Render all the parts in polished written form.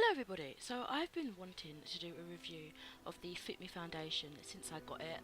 Hello everybody, so I've been wanting to do a review of the Fit Me foundation since I got it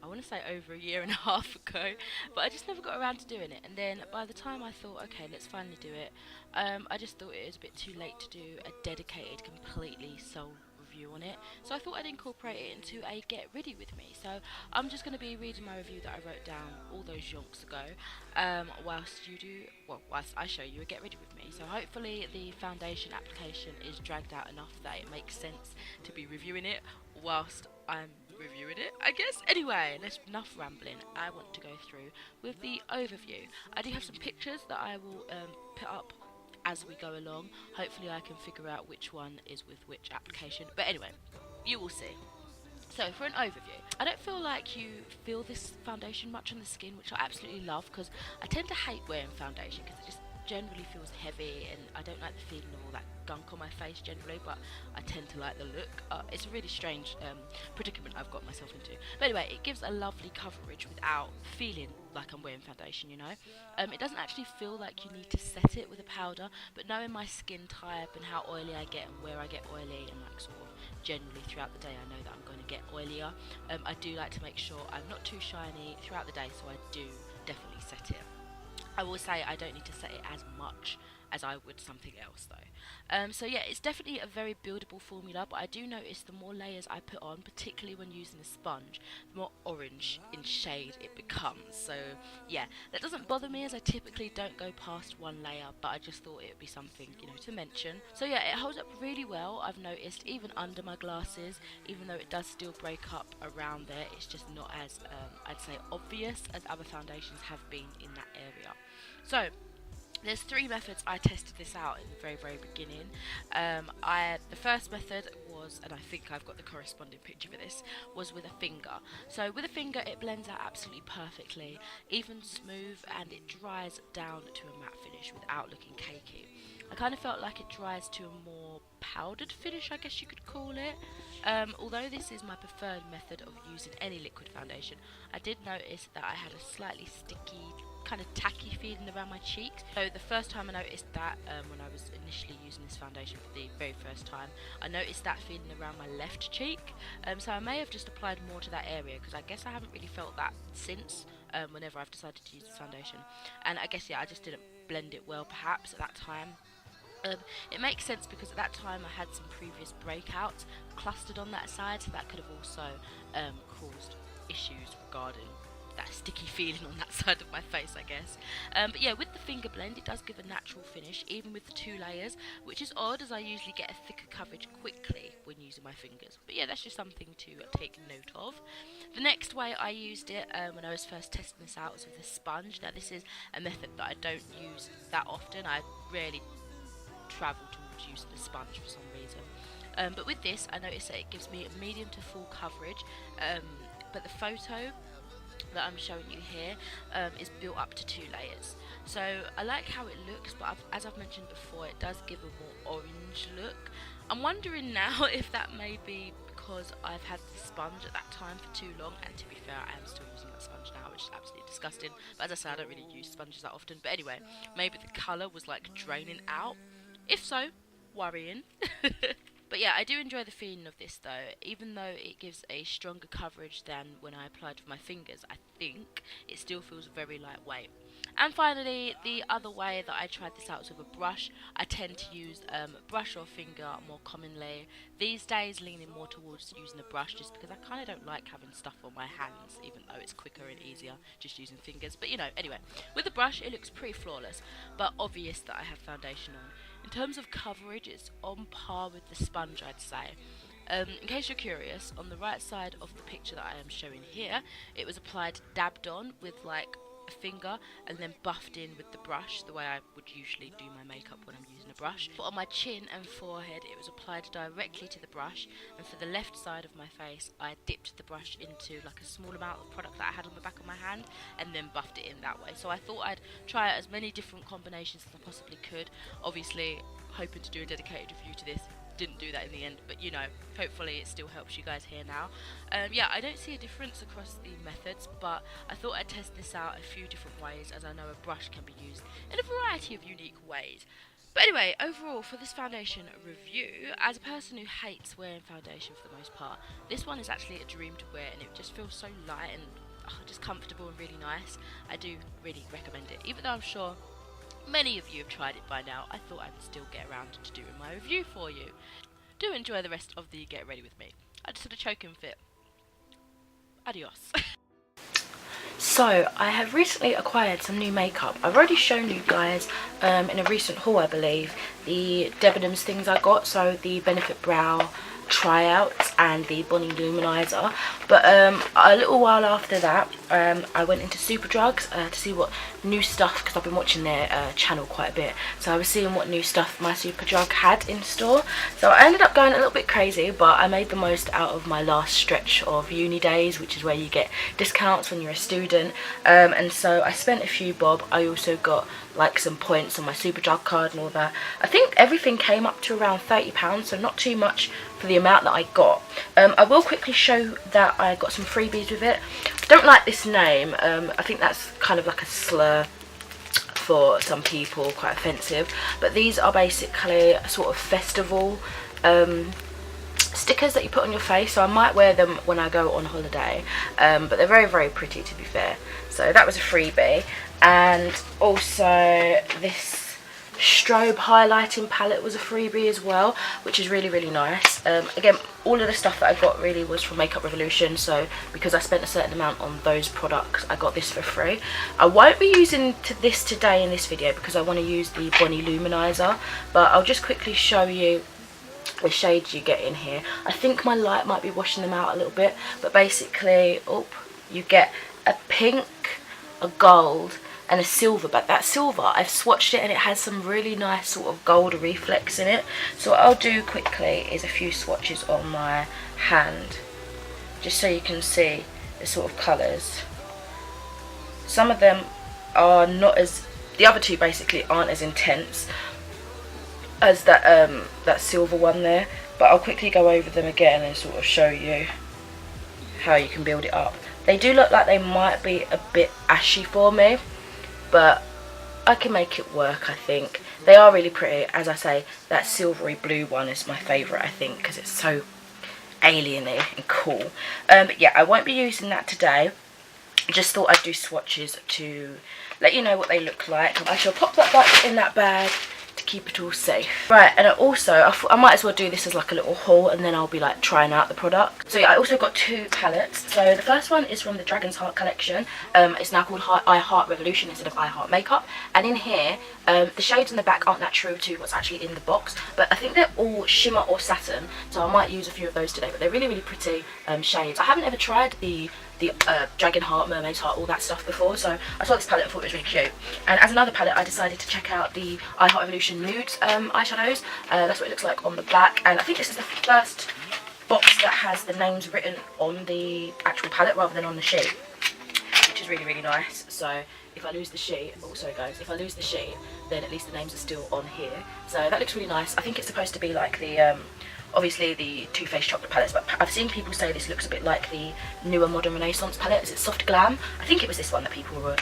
I want to say over a year and a half ago, but I just never got around to doing it. And then by the time I thought, okay, let's finally do it, I just thought it was a bit too late to do a dedicated, completely sole review on it. So I thought I'd incorporate it into a get ready with me. So I'm just going to be reading my review that I wrote down all those yonks ago, whilst I show you a get ready with me. So hopefully the foundation application is dragged out enough that it makes sense to be reviewing it whilst I'm reviewing it, I guess. Anyway, that's enough rambling. I want to go through with the overview. I do have some pictures that I will put up as we go along. Hopefully I can figure out which one is with which application, but anyway, you will see. So for an overview, I don't feel like you feel this foundation much on the skin, which I absolutely love, because I tend to hate wearing foundation because it just generally feels heavy and I don't like the feeling of all that gunk on my face generally, but I tend to like the look. It's a really strange predicament I've got myself into. But anyway, it gives a lovely coverage without feeling like I'm wearing foundation, you know. It doesn't actually feel like you need to set it with a powder, but knowing my skin type and how oily I get and where I get oily and like sort of generally throughout the day I know that I'm going to get oilier, I do like to make sure I'm not too shiny throughout the day, so I do definitely set it. I will say I don't need to set it as much as I would something else though. So yeah, it's definitely a very buildable formula, but I do notice the more layers I put on, particularly when using a sponge, the more orange in shade it becomes. So yeah, that doesn't bother me as I typically don't go past one layer, but I just thought it would be something, you know, to mention. So yeah, it holds up really well, I've noticed, even under my glasses, even though it does still break up around there, it's just not as, I'd say, obvious as other foundations have been in that area. So there's three methods I tested this out in the very beginning. The first method was, and I think I've got the corresponding picture for this, was with a finger. So with a finger it blends out absolutely perfectly, even smooth, and it dries down to a matte finish without looking cakey. I kind of felt like it dries to a more powdered finish, I guess you could call it. Although this is my preferred method of using any liquid foundation, I did notice that I had a slightly sticky, kind of tacky feeling around my cheeks. So the first time I noticed that, when I was initially using this foundation for the very first time, I noticed that feeling around my left cheek. So I may have just applied more to that area, because I guess I haven't really felt that since, whenever I've decided to use this foundation. And I guess, yeah, I just didn't blend it well perhaps at that time. It makes sense because at that time I had some previous breakouts clustered on that side, so that could have also caused issues regarding that sticky feeling on that side of my face, I guess. But yeah, with the finger blend it does give a natural finish even with the two layers, which is odd as I usually get a thicker coverage quickly when using my fingers. But yeah, that's just something to take note of. The next way I used it when I was first testing this out was with a sponge. Now this is a method that I don't use that often. I rarely travel towards using the sponge for some reason. But with this I noticed that it gives me a medium to full coverage, but the photo that I'm showing you here is built up to two layers. So I like how it looks, but as I've mentioned before, it does give a more orange look. I'm wondering now if that may be because I've had the sponge at that time for too long, and to be fair I am still using that sponge now, which is absolutely disgusting, but as I said I don't really use sponges that often. But anyway, maybe the colour was like draining out. If so, worrying. But yeah, I do enjoy the feeling of this though, even though it gives a stronger coverage than when I applied with my fingers. I think it still feels very lightweight. And finally, the other way that I tried this out was with a brush. I tend to use brush or finger more commonly. These days leaning more towards using a brush, just because I kind of don't like having stuff on my hands, even though it's quicker and easier just using fingers. But you know, anyway, with the brush it looks pretty flawless, but obvious that I have foundation on. In terms of coverage, it's on par with the sponge, I'd say. In case you're curious, on the right side of the picture that I am showing here, it was applied dabbed on with like a finger and then buffed in with the brush, the way I would usually do my makeup when I'm using a brush. But on my chin and forehead it was applied directly to the brush, and for the left side of my face I dipped the brush into like a small amount of product that I had on the back of my hand and then buffed it in that way. So I thought I'd try out as many different combinations as I possibly could, obviously hoping to do a dedicated review to this. Didn't do that in the end, but you know, hopefully it still helps you guys here now. Yeah, I don't see a difference across the methods, but I thought I'd test this out a few different ways, as I know a brush can be used in a variety of unique ways. But anyway, overall for this foundation review, as a person who hates wearing foundation for the most part, this one is actually a dream to wear, and it just feels so light and just comfortable and really nice. I do really recommend it, even though I'm sure many of you have tried it by now. I thought I'd still get around to doing my review for you. Do enjoy the rest of the Get Ready With Me. I just had a choking fit. Adios. So, I have recently acquired some new makeup. I've already shown you guys in a recent haul, I believe, the Debenhams things I got. So, the Benefit Brow tryouts and the Bonnie Luminizer. But a little while after that, I went into Superdrugs to see what new stuff, because I've been watching their channel quite a bit. So I was seeing what new stuff my Superdrug had in store. So I ended up going a little bit crazy, but I made the most out of my last stretch of uni days, which is where you get discounts when you're a student. And so I spent a few bob. I also got like some points on my Superdrug card and all that. I think everything came up to around £30, so not too much for the amount that I got. I will quickly show that I got some freebies with it. I don't like this name. I think that's kind of like a slur for some people, quite offensive. But these are basically a sort of festival stickers that you put on your face, so I might wear them when I go on holiday. But they're very, very pretty, to be fair. So that was a freebie. And also this strobe highlighting palette was a freebie as well, which is really, really nice. Again, all of the stuff that I got really was from Makeup Revolution, so because I spent a certain amount on those products, I got this for free. I won't be using this today in this video because I want to use the Bonnie Luminizer, but I'll just quickly show you the shades you get in here. I think my light might be washing them out a little bit, but basically, you get a pink, a gold, and a silver. But that silver, I've swatched it and it has some really nice sort of gold reflex in it. So what I'll do quickly is a few swatches on my hand, just so you can see the sort of colours. Some of them are not as, the other two basically aren't as intense as that silver one there, but I'll quickly go over them again and sort of show you how you can build it up. They do look like they might be a bit ashy for me, but I can make it work, I think. They are really pretty. As I say, that silvery blue one is my favourite, I think, because it's so alien-y and cool. But yeah, I won't be using that today. Just thought I'd do swatches to let you know what they look like. I shall pop that back in that bag to keep it all safe. Right, and also I thought I might as well do this as like a little haul, and then I'll be like trying out the product. So yeah, I also got two palettes. So the first one is from the Dragon's Heart collection. It's now called I Heart Revolution instead of I Heart Makeup, and in here the shades on the back aren't that true to what's actually in the box, but I think they're all shimmer or satin, so I might use a few of those today. But they're really, really pretty shades. I haven't ever tried the Dragon Heart, Mermaid's Heart, all that stuff before, so I saw this palette and thought it was really cute. And as another palette, I decided to check out the I Heart Revolution Nudes eyeshadows. That's what it looks like on the back, and I think this is the first box that has the names written on the actual palette rather than on the sheet, which is really, really nice. So if I lose the sheet, sorry guys, if I lose the sheet, then at least the names are still on here. So that looks really nice. I think it's supposed to be like the obviously the Too Faced chocolate palettes, but I've seen people say this looks a bit like the newer Modern Renaissance palette. Is it Soft Glam? I think it was this one that people were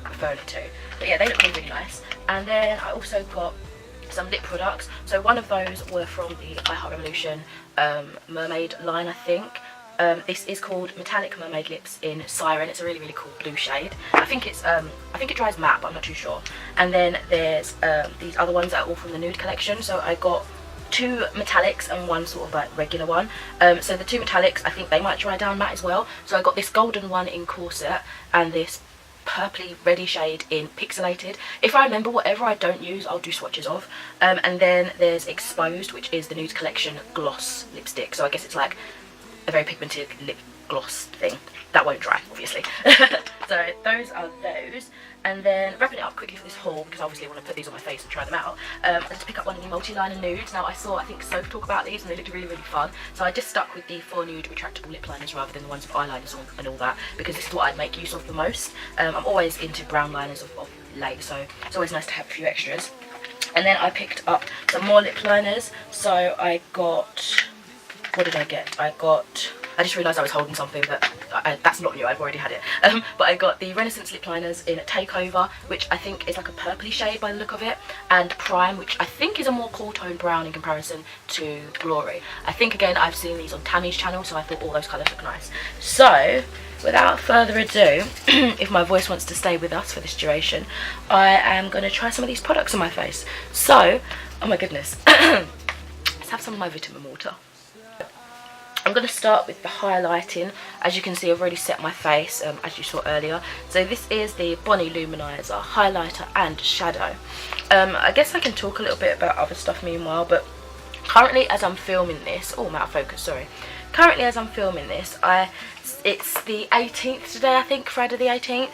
referring to. But yeah, they look really, really nice. And then I also got some lip products. So one of those were from the I Heart Revolution mermaid line, I think. This is called Metallic Mermaid Lips in Siren. It's a really, really cool blue shade. I think it dries matte, but I'm not too sure. And then there's these other ones that are all from the nude collection. So I got two metallics and one sort of like regular one. So the two metallics, I think they might dry down matte as well. So I got this golden one in Corset and this purpley reddy shade in Pixelated. If I remember, whatever I don't use, I'll do swatches of. And then there's Exposed, which is the nude collection gloss lipstick. So I guess it's like a very pigmented lip gloss thing that won't dry, obviously. So those are those. And then wrapping it up quickly for this haul, because obviously I want to put these on my face and try them out. I just pick up one of the multi-liner nudes. Now I saw, I think Soph talk about these and they looked really, really fun. So I just stuck with the 4 nude retractable lip liners rather than the ones with eyeliners on and all that, because this is what I'd make use of the most. I'm always into brown liners of late, so it's always nice to have a few extras. And then I picked up some more lip liners. So I got, what did I get? I got I just realised I was holding something that that's not new, I've already had it. But I got the Renaissance lip liners in Takeover, which I think is like a purpley shade by the look of it, and Prime, which I think is a more cool tone brown in comparison to Glory. I think, again, I've seen these on Tammy's channel, so I thought all those colours look nice. So without further ado, if my voice wants to stay with us for this duration, I am going to try some of these products on my face. So, oh my goodness, let's have some of my vitamin water. I'm going to start with the highlighting. As you can see, I've already set my face, as you saw earlier. So this is the Bonnie Luminizer Highlighter and Shadow. I guess I can talk a little bit about other stuff meanwhile, but currently as I'm filming this, oh, I'm out of focus, sorry. Currently as I'm filming this, it's the 18th today, I think, Friday the 18th.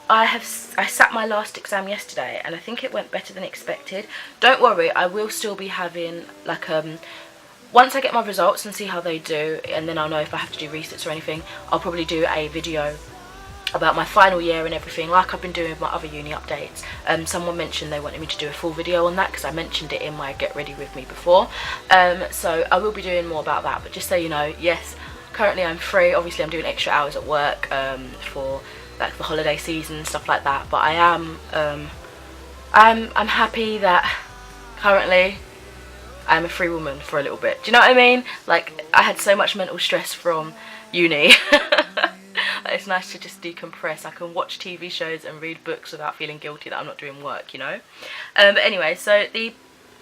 I sat my last exam yesterday, and I think it went better than expected. Don't worry, I will still be having, like, once I get my results and see how they do, and then I'll know if I have to do resits or anything, I'll probably do a video about my final year and everything, like I've been doing with my other uni updates. Someone mentioned they wanted me to do a full video on that, because I mentioned it in my Get Ready With Me before. So I will be doing more about that, but just so you know, yes, currently I'm free. Obviously I'm doing extra hours at work for like the holiday season and stuff like that, but I am I'm happy that currently I'm a free woman for a little bit. Do you know what I mean? Like, I had so much mental stress from uni. It's nice to just decompress. I can watch TV shows and read books without feeling guilty that I'm not doing work, you know? But anyway, so the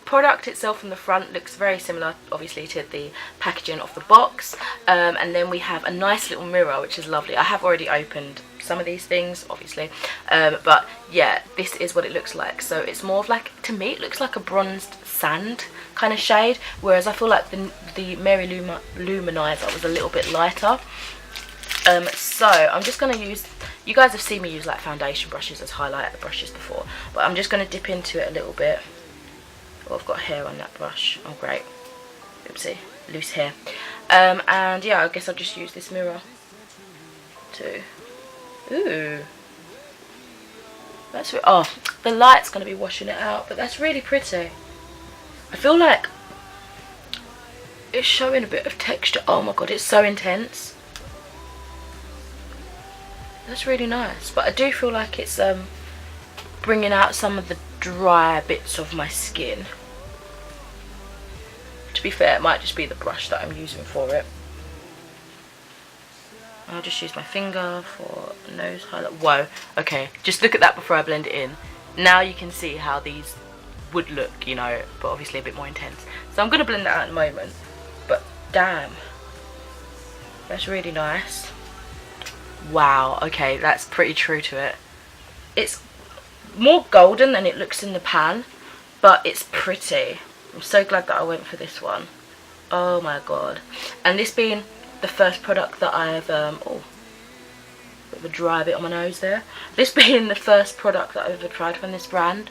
product itself from the front looks very similar, obviously, to the packaging of the box. And then we have a nice little mirror, which is lovely. I have already opened some of these things, obviously, but yeah, this is what it looks like. So it's more of like, to me, it looks like a bronzed sand kind of shade, whereas I feel like the Mary Luminizer was a little bit lighter. So I'm just going to use, you guys have seen me use like foundation brushes as highlighter brushes before, but I'm just going to dip into it a little bit. Oh, I've got hair on that brush. Oh great, oopsie, loose hair. And yeah, I guess I'll just use this mirror to, ooh, that's, oh, the light's going to be washing it out, but that's really pretty. I feel like it's showing a bit of texture. Oh my god, it's so intense. That's really nice, but I do feel like it's bringing out some of the drier bits of my skin. To be fair, it might just be the brush that I'm using for it. I'll just use my finger for nose highlight. Whoa, okay, just look at that before I blend it in. Now you can see how these would look, you know, but obviously a bit more intense. So I'm going to blend that out in a moment, but damn, that's really nice. Wow, okay, that's pretty true to it. It's more golden than it looks in the pan, but it's pretty. I'm so glad that I went for this one. Oh my god. And this being the first product that I've oh, bit of a dry bit on my nose there. This being the first product that I've ever tried from this brand,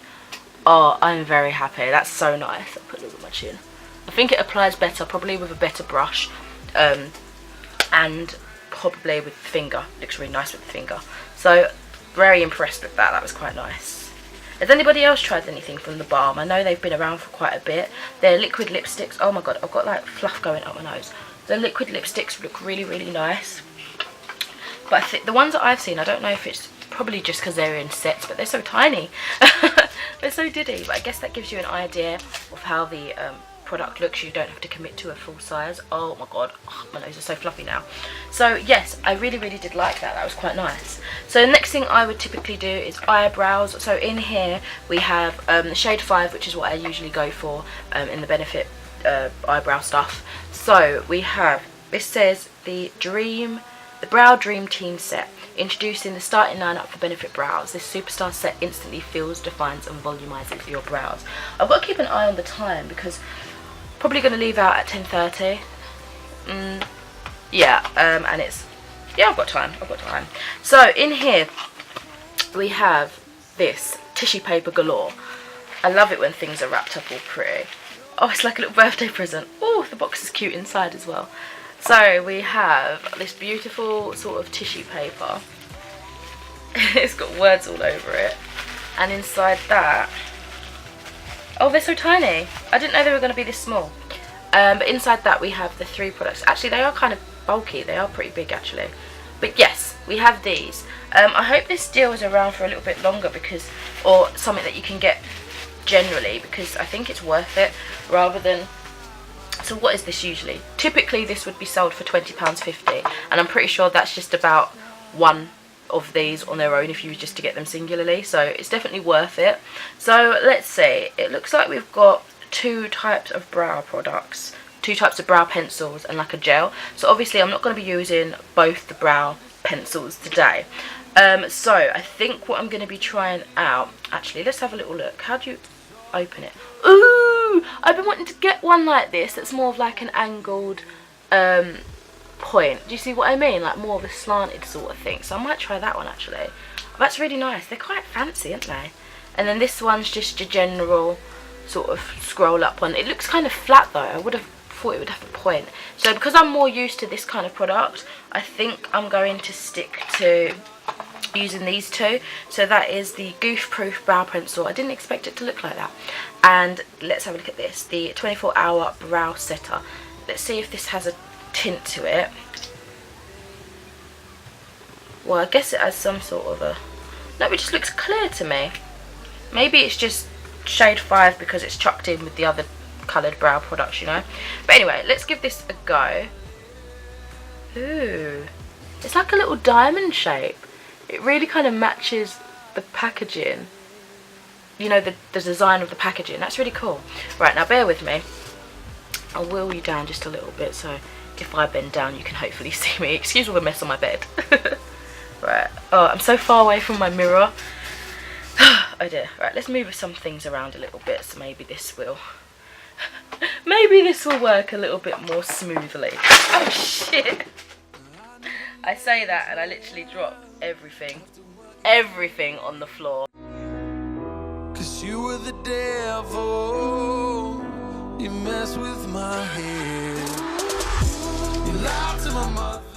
oh, I'm very happy. That's so nice. I'll put a little bit on my chin. I think it applies better, probably with a better brush, and probably with the finger. Looks really nice with the finger. So very impressed with that. That was quite nice. Has anybody else tried anything from the Balm? I know they've been around for quite a bit. They're liquid lipsticks. Oh my god, I've got like fluff going up my nose. The liquid lipsticks look really, really nice. But I think the ones that I've seen, I don't know if it's probably just because they're in sets, but they're so tiny. They're so diddy, but I guess that gives you an idea of how the product looks. You don't have to commit to a full size. Oh my god, oh, my nose is so fluffy now. So yes, I really, really did like that. That was quite nice. So the next thing I would typically do is eyebrows. So in here we have shade 5, which is what I usually go for in the Benefit eyebrow stuff. So we have, this says the Brow Dream Team Set. Introducing the starting lineup for Benefit brows. This superstar set instantly fills, defines and volumizes your brows. I've got to keep an eye on the time because I'm probably going to leave out at 10:30. Yeah, and it's, yeah, I've got time. So in here we have this tissue paper galore. I love it when things are wrapped up all pretty. Oh, it's like a little birthday present. Oh, the box is cute inside as well. So we have this beautiful sort of tissue paper. It's got words all over it. And inside that, oh, they're so tiny. I didn't know they were going to be this small. But inside that we have the 3 products. Actually, they are kind of bulky. They are pretty big actually. But yes, we have these. I hope this deal is around for a little bit longer, because, or something that you can get generally, because I think it's worth it rather than. So what is this usually? Typically this would be sold for £20.50, and I'm pretty sure that's just about one of these on their own if you were just to get them singularly, so it's definitely worth it. So let's see, it looks like we've got two types of brow products, two types of brow pencils and like a gel. So obviously I'm not going to be using both the brow pencils today. So I think what I'm going to be trying out, actually let's have a little look. How do you open it? Ooh, I've been wanting to get one like this that's more of like an angled point. Do you see what I mean? Like more of a slanted sort of thing. So I might try that one actually. Oh, that's really nice. They're quite fancy, aren't they? And then this one's just your general sort of scroll up one. It looks kind of flat though. I would have thought it would have a point. So because I'm more used to this kind of product, I think I'm going to stick to using these two. So that is the Goof Proof Brow Pencil. I didn't expect it to look like that. And let's have a look at this, the 24-hour Brow Setter. Let's see if this has a tint to it. Well, I guess it has some sort of a, no, it just looks clear to me. Maybe it's just shade 5 because it's chucked in with the other coloured brow products, you know. But anyway, let's give this a go. Ooh, it's like a little diamond shape. It really kind of matches the packaging, you know, the design of the packaging. That's really cool. Right, now bear with me. I'll wheel you down just a little bit, so if I bend down you can hopefully see me. Excuse all the mess on my bed. Right, oh, I'm so far away from my mirror. Oh dear. Right, let's move some things around a little bit, so maybe this will work a little bit more smoothly. Oh shit, I say that and I literally drop everything on the floor. 'Cause you were the devil, you mess with my head, you lied to my mother.